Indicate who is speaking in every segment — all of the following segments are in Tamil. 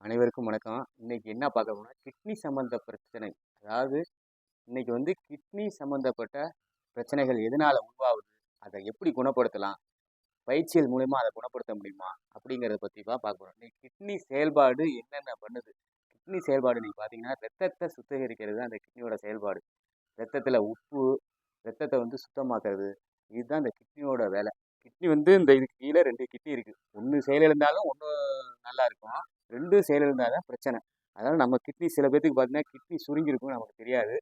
Speaker 1: அனைவருக்கும் வணக்கம். இன்னைக்கு என்ன பார்க்க போறோம்னா, கிட்னி சம்மந்த பிரச்சனை. அதாவது இன்னைக்கு கிட்னி சம்மந்தப்பட்ட பிரச்சனைகள் எதனால உருவாகுது? அத எப்படி குணப்படுத்தலாம்? பயிற்சிகள் மூலியமா அத குணப்படுத்த முடியுமா? அப்படிங்கிறத பத்தி தான் பார்க்க போறோம். இன்னைக்கு கிட்னி செயல்பாடு என்னென்ன பண்ணுது? கிட்னி செயல்பாடு நீங்க பார்த்தீங்கன்னா, ரத்தத்த சுத்திகரிக்கிறது தான் அந்த கிட்னியோட செயல்பாடு. ரத்தத்துல உப்பு, ரத்தத்த சுத்தமாக்குறது. இதுதான் இந்த கிட்னியோட வேலை. கிட்னி இந்த இதுக்கு கீழ 2 கிட்னி இருக்கு. 1 செயலிழந்தாலும் 1 நல்லா இருக்கும். 2 செயலிழந்தா தான் பிரச்சனை. அதனால நம்ம கிட்னி சில பேத்துக்கு பார்த்தீங்கன்னா, கிட்னி சுருங்கியிருக்கும் நமக்கு தெரியாது.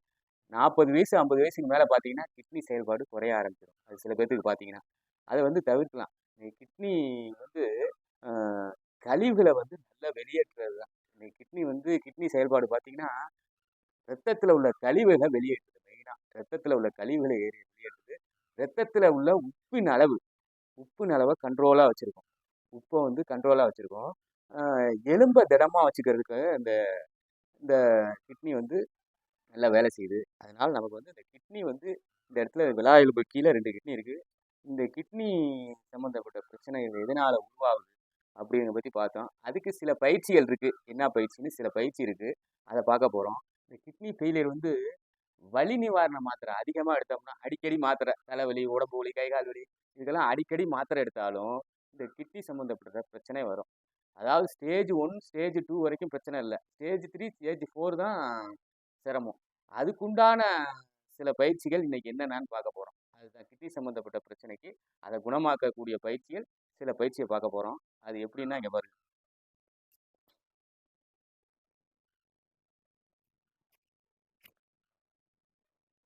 Speaker 1: 40 வயசு, 50 வயசுக்கு மேல பார்த்தீங்கன்னா, கிட்னி செயல்பாடு குறைய ஆரம்பிச்சுரும். அது சில பேத்துக்கு பார்த்தீங்கன்னா. அத தவிர்க்கலாம். கிட்னி வந்து அ கழிவுகள நல்லா வெளியேற்றுறது தான். இந்த கிட்னி செயல்பாடு பார்த்தீங்கன்னா, ரத்தத்தில உள்ள கழிவுகள வெளியேற்றுது மெயினா. ரத்தத்தில உள்ள கழிவுகள வெளியேற்றுது. ரத்தத்தில உள்ள உப்பின் அளவ கண்ட்ரோலா வச்சிருக்கும். உப்ப கண்ட்ரோலா வச்சிருக்கும். அ எலும்ப திடமா வச்சுக்கிறதுக்கு இந்த இந்த கிட்னி நல்லா வேலை செய்யுது. அதனால நமக்கு இந்த கிட்னி இந்த இடத்துல விலா எலும்பு கீழ 2 கிட்னி இருக்கு. இந்த கிட்னி சம்மந்தப்பட்ட பிரச்சனைகள் எதனால உருவாகுது? அப்படிங்கிறத பத்தி பார்த்தோம். அதுக்கு சில பயிற்சிகள் இருக்கு. என்ன பயிற்சின்னு சில பயிற்சி இருக்கு. அத பார்க்க போறோம். இந்த கிட்னி ஃபெயிலியர் வலி நிவாரண மாத்திரை அதிகமா எடுத்தோம்னா, அடிக்கடி மாத்திரை, தலைவலி, உடம்பு வலி, கை, கால் வலி இதுக்கெல்லாம் அடிக்கடி மாத்திரை எடுத்தாலும், இந்த கிட்னி சம்மந்தப்பட்ட பிரச்சனை வரும். அதாவது ஸ்டேஜ் 1, ஸ்டேஜ் 2 வரைக்கும் பிரச்சனை இல்ல. ஸ்டேஜ் 3, ஸ்டேஜ் 4 தான் சிரமம். அதுக்குண்டான சில பயிற்சிகள் இன்னைக்கு என்னென்னன்னு பார்க்க போறோம். அதுதான் கிட்னி சம்மந்தப்பட்ட பிரச்சனைக்கு அத குணமாக்கக்கூடிய பயிற்சிகள், சில பயிற்சிய பார்க்க போறோம். அது எப்படின்னா இங்க பாருங்க.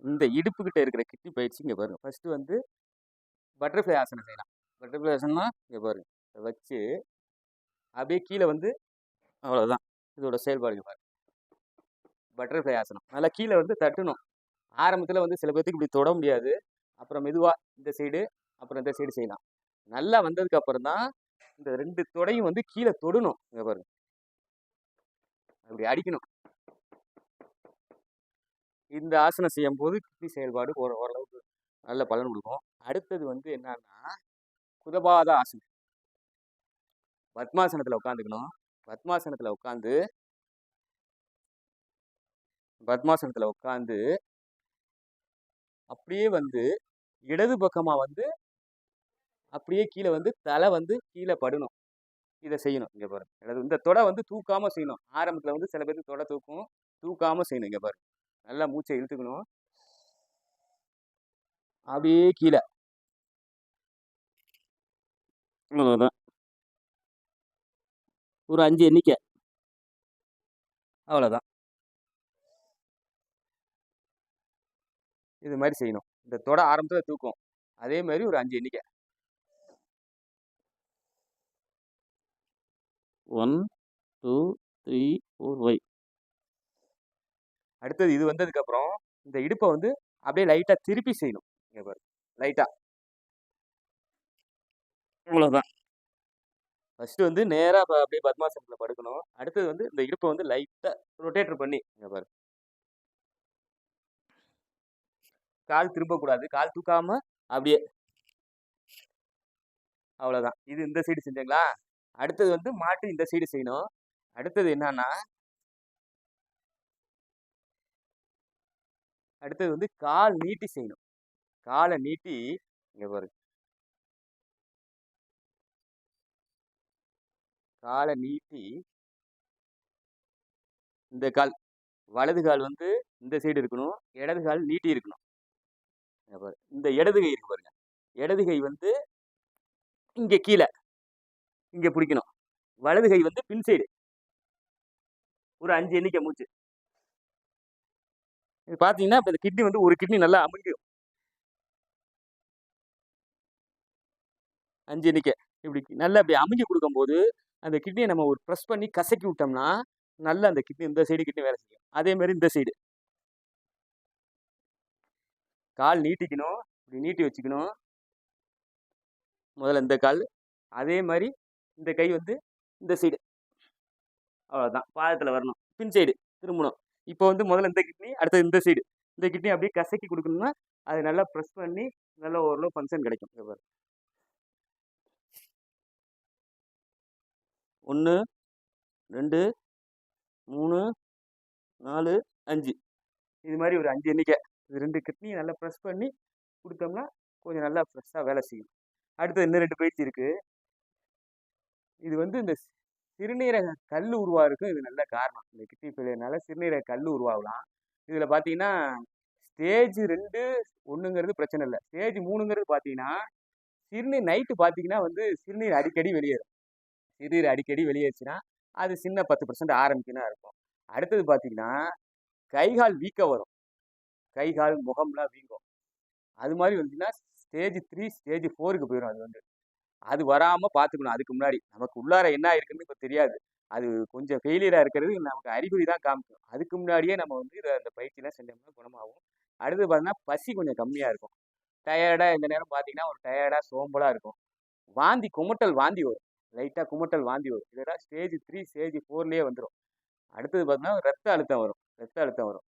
Speaker 1: இந்த இடுப்பு கிட்ட இருக்கிற கிட்னி பயிற்சி இங்க பாருங்க. ஃபர்ஸ்ட் பட்டர்ஃப்ளை ஆசனம் செய்யலாம். பட்டர்ஃப்ளை ஆசனம்னா இங்க பாருங்க. இத வச்சு அப்படியே கீழ அவ்வளவுதான். இதோட செயல்பாடு இங்க பாருங்க. பட்டர்ஃப்ளை ஆசனம். நல்லா கீழ தட்டணும். ஆரம்பத்துல சில பேத்துக்கு இப்படி தொட முடியாது. அப்புறம் மெதுவா இந்த சைடு, அப்புறம் இந்த சைடு செய்யலாம். நல்லா வந்ததுக்கு அப்புறம் தான் இந்த 2 தொடையும் கீழ தொடணும். இங்க பாருங்க. அப்படி அடிக்கணும். இந்த ஆசனம் செய்யும்போது கிட்னி செயல்பாடு ஓரளவுக்கு நல்ல பலன் குடுக்கும். அடுத்தது என்னன்னா, குதபாத ஆசனம். பத்மாசனத்துல உட்காந்துக்கணும். பத்மாசனத்துல உட்காந்து பத்மாசனத்துல உட்காந்து அப்படியே இடது பக்கமா அப்படியே கீழ தலை கீழ படணும். இத செய்யணும். இங்க பாருங்க. இந்த தொடை தூக்காம செய்யணும். ஆரம்பத்துல சில பேருக்கு தொடை தூக்கும். தூக்காம செய்யணும். இங்க பாருங்க. நல்லா மூச்ச இழுத்துக்கணும். அப்படியே கீழ. அவ்வளவுதான். ஒரு 5 எண்ணிக்கை. அவ்வளவுதான். இது மாரி செய்யணும். இந்த தொடை ஆரம்பத்துல தூக்கும். அதே மாரி ஒரு 5 எண்ணிக்கை. 1, 2, 3, 4, 5. அடுத்தது இது வந்ததுக்கப்புறம், இந்த இடுப்ப அப்படியே லைட்டா திருப்பி செய்யணும். இங்க பாருங்க. லைட்டா. இவ்வளவுதான். ஃபர்ஸ்ட் நேரா அப்படியே பத்மாசனத்துல படுக்கணும். அடுத்தது இந்த இடுப்ப லைட்டா ரொட்டேட்டர் பண்ணி, இங்க பாருங்க. கால் திரும்பக்கூடாது. கால் தூக்காம அப்படியே. அவ்வளவுதான். இது இந்த சைடு செஞ்சீங்களா? அடுத்தது மாட்டு இந்த சைடு செய்யணும். அடுத்தது என்னன்னா, அடுத்தது கால் நீட்டி செய்யணும். கால நீட்டி இங்க பாருங்க. கால நீட்டி இந்த கால் வலது கால் இந்த சைடு இருக்கணும். இடது கால் நீட்டி இருக்கணும். இங்க பாருங்க. இந்த இடது கை இருக்கு பாருங்க. இடது கை இங்க கீழ. இங்க பிடிக்கணும். வலது கை பின் சைடு. ஒரு 5 எண்ணிக்கை மூச்சு. இது பார்த்தீங்கன்னா, இப்ப இந்த கிட்னி ஒரு கிட்னி நல்லா அமுங்கிரும். 5 எண்ணிக்கை. இப்படி நல்லா அப்படி அமுங்கி குடுக்கும்போது, அந்த கிட்னிய நம்ம ஒரு பிரஸ் பண்ணி கசக்கி விட்டோம்னா, நல்லா அந்த கிட்னி இந்த சைடு கிட்னி வேலை செய்யும். அதே மாரி இந்த சைடு. கால் நீட்டிக்கணும். இப்படி நீட்டி வச்சுக்கணும். முதல்ல இந்த கால். அதே மாரி இந்த கை இந்த சைடு. அவ்வளோதான். பாதத்துல வரணும். பின் சைடு திரும்பணும். இப்போ முதல்ல இந்த கிட்னி, அடுத்தது இந்த சைடு. இந்த கிட்னி அப்படியே கசக்கி குடுக்கணும்னா, அது நல்லா பிரஸ் பண்ணி, நல்ல ஓரளவு ஃபங்ஷன் கிடைக்கும். இங்க பாருங்க. 1, 2, 3, 4, 5 இது மாதிரி ஒரு 5 எண்ணிக்கை. இது 2 கிட்னியும் நல்லா ப்ரெஸ் பண்ணி கொடுத்தோம்னா கொஞ்சம் நல்லா ஃப்ரெஷ்ஷாக வேலை செய்யும். அடுத்தது இன்னும் 2 பயிற்சி இருக்கு. இது வந்து இந்த சிறுநீரக கல் உருவாகிறதுக்கும் இது நல்ல காரணம். இந்த கிட்னி ஃபெயிலியர்னால சிறுநீரக கல் உருவாகலாம். இதில் பார்த்தீங்கன்னா ஸ்டேஜ் 2, 1ங்கிறது பிரச்சனை இல்லை. ஸ்டேஜ் 3ங்கிறது பார்த்தீங்கன்னா சிறுநீர் நைட்டு பார்த்தீங்கன்னா வந்து சிறுநீர் அடிக்கடி வெளியேறும். சிறுநீர் அடிக்கடி வெளியேறுச்சுன்னா அது சின்ன 10% ஆரம்பிக்குன்னா இருக்கும். அடுத்தது பார்த்தீங்கன்னா கை கால் வீக்கம் வரும். கை கால் முகம்லாம் வீங்கும். அது மாதிரி வந்துச்சுன்னா ஸ்டேஜ் 3 ஸ்டேஜ் 4க்கு போயிடும். அது வந்து அது வராமல் பார்த்துக்கணும். அதுக்கு முன்னாடி நமக்கு உள்ளார என்ன இருக்குன்னு இப்போ தெரியாது. அது கொஞ்சம் ஃபெயிலியராக இருக்கிறது நமக்கு அறிகுறி தான் காமிக்கும். அதுக்கு முன்னாடியே நம்ம வந்து அந்த பயிற்சிலாம் செஞ்சோம்னா குணமாகும். அடுத்து பார்த்தீங்கன்னா பசி கொஞ்சம் கம்மியாக இருக்கும். டயர்டாக இந்த நேரம் பார்த்தீங்கன்னா ஒரு டயர்டாக சோம்பலாக இருக்கும். குமட்டல் வாந்தி வரும். லைட்டாக குமட்டல் வாந்தி வரும். இதெல்லாம் ஸ்டேஜ் 3 ஸ்டேஜ் 4லேயே வந்துடும். அடுத்தது பார்த்தீங்கன்னா ரத்த அழுத்தம் வரும். ரத்த அழுத்தம் வரும்.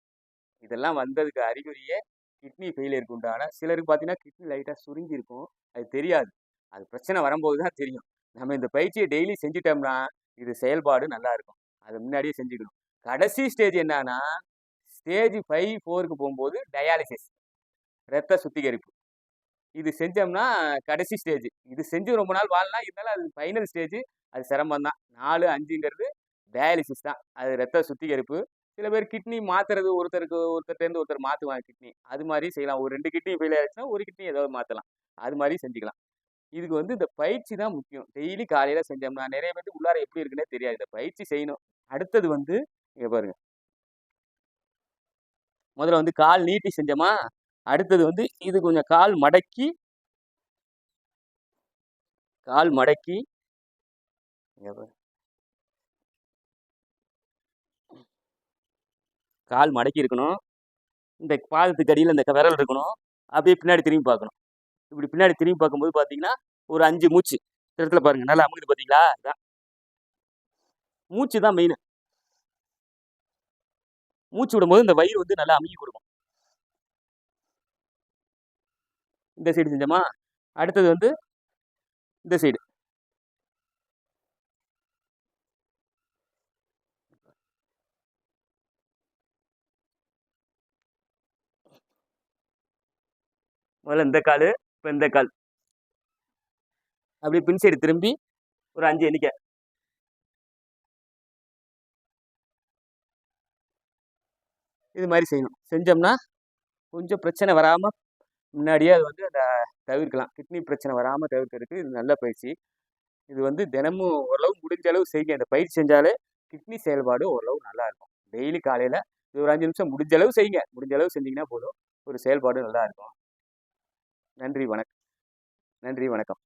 Speaker 1: இதெல்லாம் வந்ததுக்கு அறிகுறியே கிட்னி ஃபெயிலியருக்கு உண்டான சிலருக்கு பார்த்தீங்கன்னா கிட்னி லைட்டாக சுருங்கி இருக்கும். அது தெரியாது. அது பிரச்சனை வரும்போது தான் தெரியும். நம்ம இந்த பயிற்சியை டெய்லி செஞ்சுட்டோம்னா இது செயல்பாடு நல்லா இருக்கும். அதை முன்னாடியே செஞ்சுக்கணும். கடைசி ஸ்டேஜ் என்னன்னா ஸ்டேஜ் 5, 4க்கு போகும்போது டயாலிசிஸ் ரத்த சுத்திகரிப்பு. இது செஞ்சோம்னா கடைசி ஸ்டேஜ். இது செஞ்சு ரொம்ப நாள் வாழலாம். இருந்தாலும் அது ஃபைனல் ஸ்டேஜ். அது சிரமம் தான். 4, 5ங்கிறது டயாலிசிஸ் தான். அது ரத்த சுத்திகரிப்பு. சில பேர் கிட்னி மாத்துறது ஒருத்தர்ட்டேருந்து ஒருத்தர் மாற்றுவாங்க கிட்னி. அது மாதிரி செய்யலாம். ஒரு 2 கிட்னி ஃபெயில் ஆயிடுச்சுன்னா ஒரு கிட்னி ஏதாவது மாற்றலாம். அது மாதிரி செஞ்சுக்கலாம். இதுக்கு வந்து இந்த பயிற்சி தான் முக்கியம். டெய்லி காலையில செஞ்சோம்னா நிறைய பேருக்கு உள்ளார எப்படி இருக்குன்னே தெரியாது. இந்த பயிற்சி செய்யணும். அடுத்தது வந்து இங்க பாருங்க. முதல்ல வந்து கால் நீட்டி செஞ்சோமா, அடுத்தது வந்து இது கொஞ்சம் கால் மடக்கி இங்க பாருங்க. கால் மடக்கி இருக்கணும். இந்த பாதத்துக்கு அடியில இந்த விரல் இருக்கணும். அப்படியே பின்னாடி திரும்பி பார்க்கணும். இப்படி பின்னாடி திரும்பி பார்க்கும்போது பார்த்தீங்கன்னா, ஒரு 5 மூச்சு. இந்த இடத்துல பாருங்க. நல்லா அமுங்குது பார்த்தீங்களா? இதான். மூச்சு தான் மெயின். மூச்சு விடும்போது இந்த வயிறு வந்து நல்லா அமுங்கி கொடுக்கும். இந்த சைடு செஞ்சோமா, அடுத்தது வந்து இந்த சைடு. முதல்ல இந்த காலு, இப்போ இந்த கால். அப்படியே பின் சைடு திரும்பி ஒரு 5 எண்ணிக்கை. இது மாதிரி செய்யணும். செஞ்சோம்னா கொஞ்சம் பிரச்சனை வராமல் முன்னாடியே அது வந்து அந்த தவிர்க்கலாம். கிட்னி பிரச்சனை வராமல் தவிர்க்கிறதுக்கு இது நல்ல பயிற்சி. இது வந்து தினமும் ஓரளவு முடிஞ்ச அளவு செய்யுங்க. இந்த பயிற்சி செஞ்சாலே கிட்னி செயல்பாடு ஓரளவு நல்லா இருக்கும். டெய்லி காலையில் இது ஒரு 5 நிமிஷம் முடிஞ்ச அளவு செய்யுங்க. முடிஞ்ச அளவு செஞ்சீங்கன்னா போதும். ஒரு செயல்பாடு நல்லா இருக்கும். நன்றி வணக்கம்.